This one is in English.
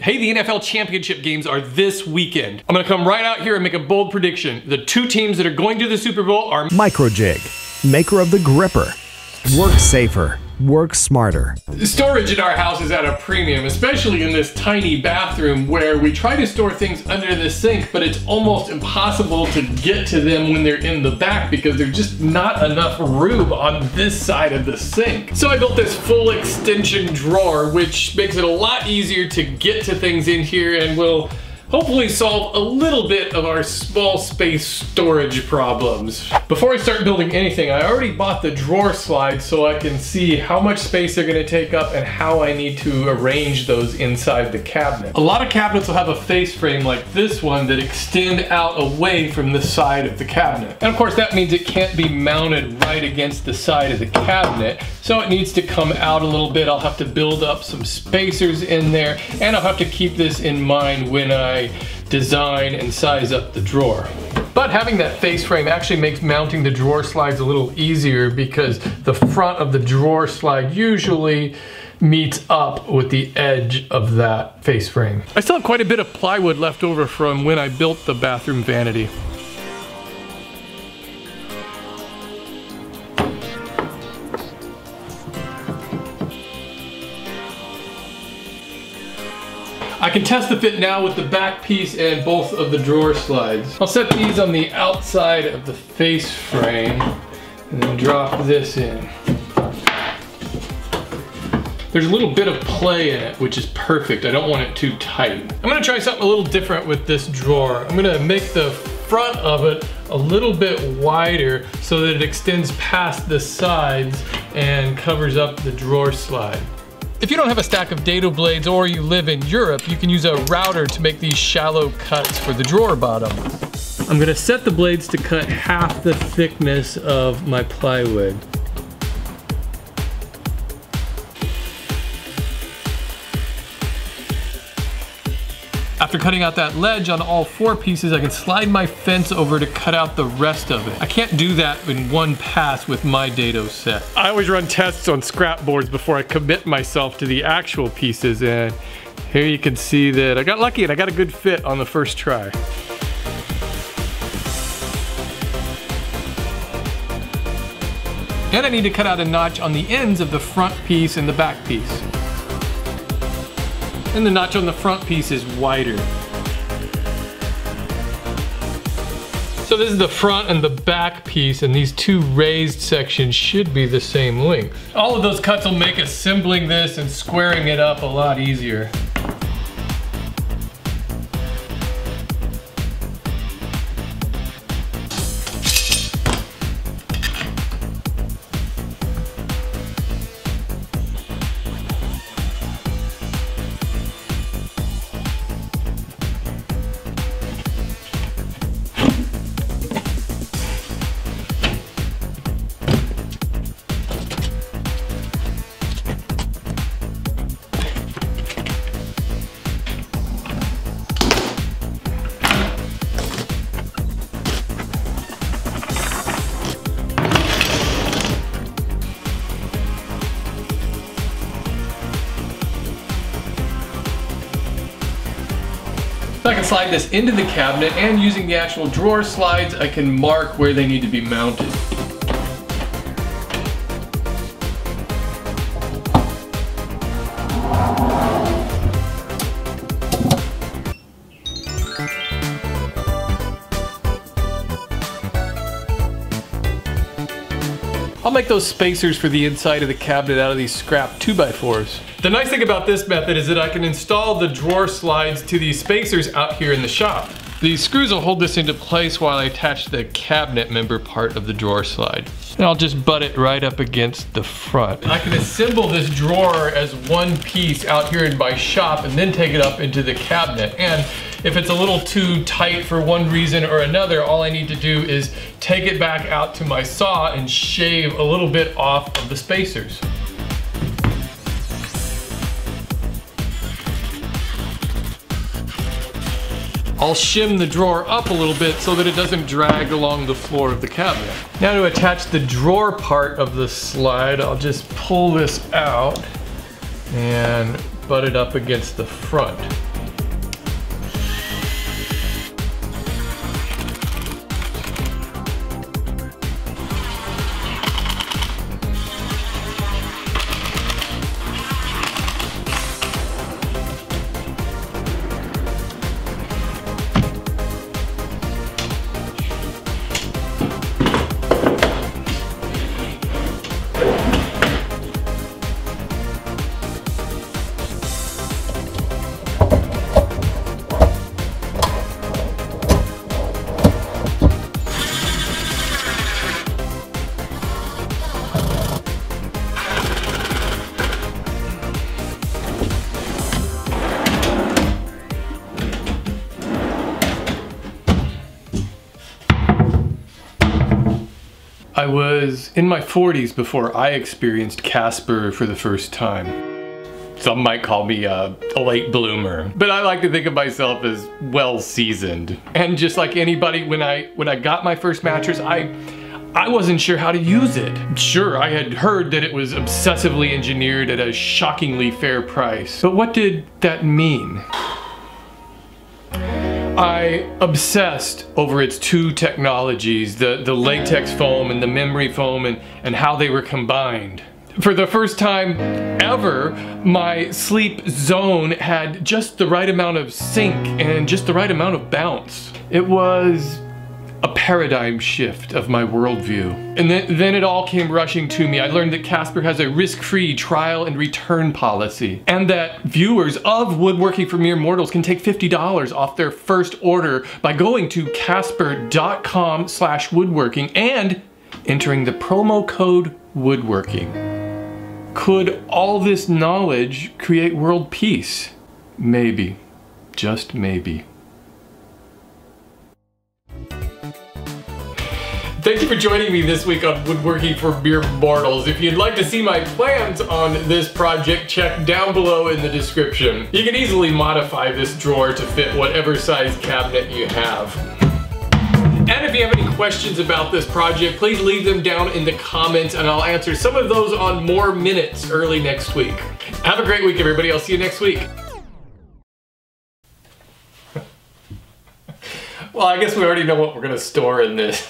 Hey, the NFL championship games are this weekend. I'm gonna come right out here and make a bold prediction. The two teams that are going to the Super Bowl are Microjig, maker of the gripper. Work safer, work smarter. Storage in our house is at a premium, especially in this tiny bathroom where we try to store things under the sink, but it's almost impossible to get to them when they're in the back because there's just not enough room on this side of the sink. So I built this full extension drawer, which makes it a lot easier to get to things in here and will hopefully solve a little bit of our small space storage problems. Before I start building anything, I already bought the drawer slides so I can see how much space they're gonna take up and how I need to arrange those inside the cabinet. A lot of cabinets will have a face frame like this one that extend out away from the side of the cabinet. And of course that means it can't be mounted right against the side of the cabinet, so it needs to come out a little bit. I'll have to build up some spacers in there, and I'll have to keep this in mind when I design and size up the drawer. But having that face frame actually makes mounting the drawer slides a little easier because the front of the drawer slide usually meets up with the edge of that face frame. I still have quite a bit of plywood left over from when I built the bathroom vanity. I can test the fit now with the back piece and both of the drawer slides. I'll set these on the outside of the face frame and then drop this in. There's a little bit of play in it, which is perfect. I don't want it too tight. I'm gonna try something a little different with this drawer. I'm gonna make the front of it a little bit wider so that it extends past the sides and covers up the drawer slide. If you don't have a stack of dado blades or you live in Europe, you can use a router to make these shallow cuts for the drawer bottom. I'm gonna set the blades to cut half the thickness of my plywood. After cutting out that ledge on all four pieces, I can slide my fence over to cut out the rest of it. I can't do that in one pass with my dado set. I always run tests on scrap boards before I commit myself to the actual pieces, and here you can see that I got lucky and I got a good fit on the first try. And I need to cut out a notch on the ends of the front piece and the back piece. And the notch on the front piece is wider. So this is the front and the back piece, and these two raised sections should be the same length. All of those cuts will make assembling this and squaring it up a lot easier. So I can slide this into the cabinet, and using the actual drawer slides, I can mark where they need to be mounted. I'll make those spacers for the inside of the cabinet out of these scrap 2x4s. The nice thing about this method is that I can install the drawer slides to these spacers out here in the shop. These screws will hold this into place while I attach the cabinet member part of the drawer slide. And I'll just butt it right up against the front. I can assemble this drawer as one piece out here in my shop and then take it up into the cabinet. And if it's a little too tight for one reason or another, all I need to do is take it back out to my saw and shave a little bit off of the spacers. I'll shim the drawer up a little bit so that it doesn't drag along the floor of the cabinet. Now to attach the drawer part of the slide, I'll just pull this out and butted up against the front. I was in my 40s before I experienced Casper for the first time. Some might call me a late bloomer, but I like to think of myself as well seasoned. And just like anybody, when I got my first mattress, I wasn't sure how to use it. Sure, I had heard that it was obsessively engineered at a shockingly fair price, but what did that mean? I obsessed over its two technologies, the latex foam and the memory foam, and how they were combined. For the first time ever, my sleep zone had just the right amount of sink and just the right amount of bounce. It was a paradigm shift of my worldview. And then it all came rushing to me. I learned that Casper has a risk-free trial and return policy, and that viewers of Woodworking for Mere Mortals can take $50 off their first order by going to casper.com/woodworking and entering the promo code woodworking. Could all this knowledge create world peace? Maybe. Just maybe. Thank you for joining me this week on Woodworking for Mere Mortals. If you'd like to see my plans on this project, check down below in the description. You can easily modify this drawer to fit whatever size cabinet you have. And if you have any questions about this project, please leave them down in the comments and I'll answer some of those on More Minutes early next week. Have a great week, everybody. I'll see you next week. Well, I guess we already know what we're gonna store in this.